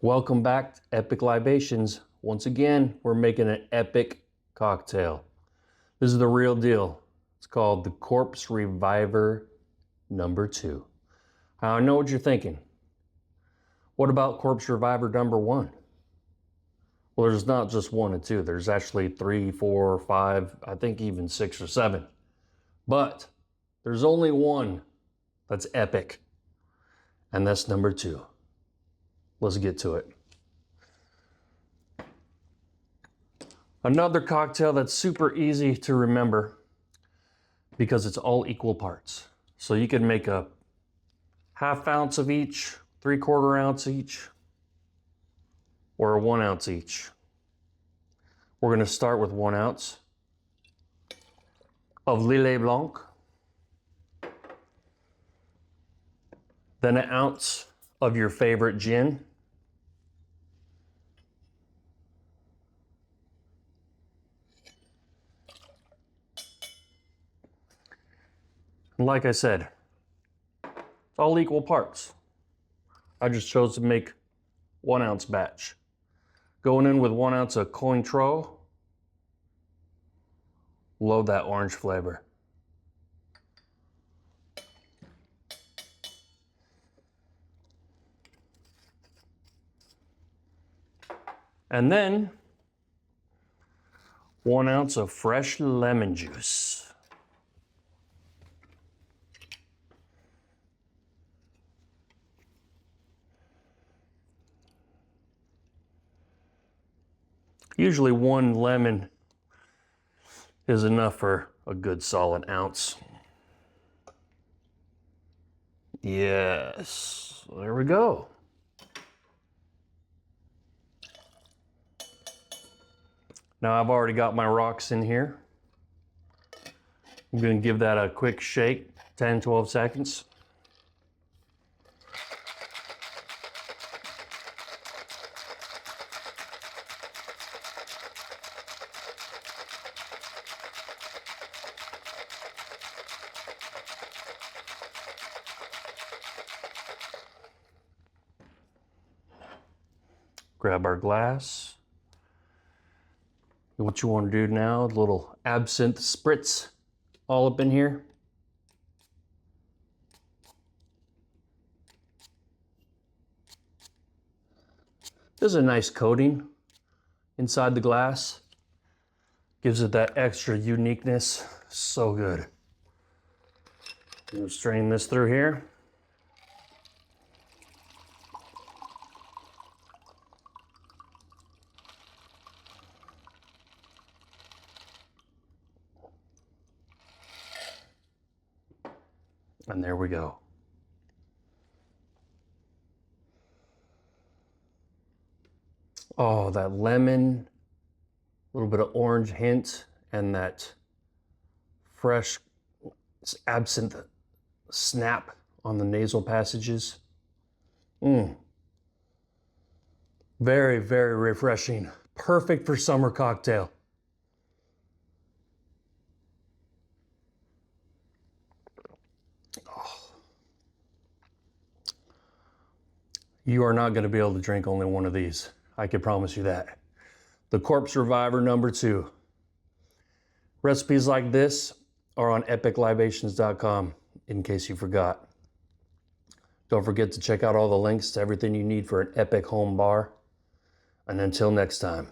Welcome back to Epic Libations. Once again, we're making an epic cocktail. This is the real deal. It's called the Corpse Reviver number 2. I know what you're thinking. What about Corpse Reviver number 1? Well, there's not just 1 and 2. There's actually 3, 4, 5, I think even 6 or 7. But there's only one that's epic, and that's number 2. Let's get to it. Another cocktail that's super easy to remember because it's all equal parts. So you can make a ½ ounce of each, 3/4 ounce each, or a 1 ounce each. We're going to start with 1 ounce of Lillet Blanc, then 1 ounce of your favorite gin, and like I said, it's all equal parts. I just chose to make 1 ounce batch. Going in with 1 ounce of Cointreau. Love that orange flavor. And then 1 ounce of fresh lemon juice. Usually 1 lemon is enough for a good solid ounce. Yes, there we go. Now I've already got my rocks in here. I'm going to give that a quick shake, 10-12 seconds. Grab our glass. What you want to do now, a little absinthe spritz all up in here. There's a nice coating inside the glass. Gives it that extra uniqueness. So good. I'm going to strain this through here. And there we go. Oh, that lemon, a little bit of orange hint, and that fresh absinthe snap on the nasal passages. Very, very refreshing. Perfect for summer cocktail. You are not going to be able to drink only one of these. I can promise you that. The Corpse Reviver number 2. Recipes like this are on epiclibations.com in case you forgot. Don't forget to check out all the links to everything you need for an epic home bar. And until next time.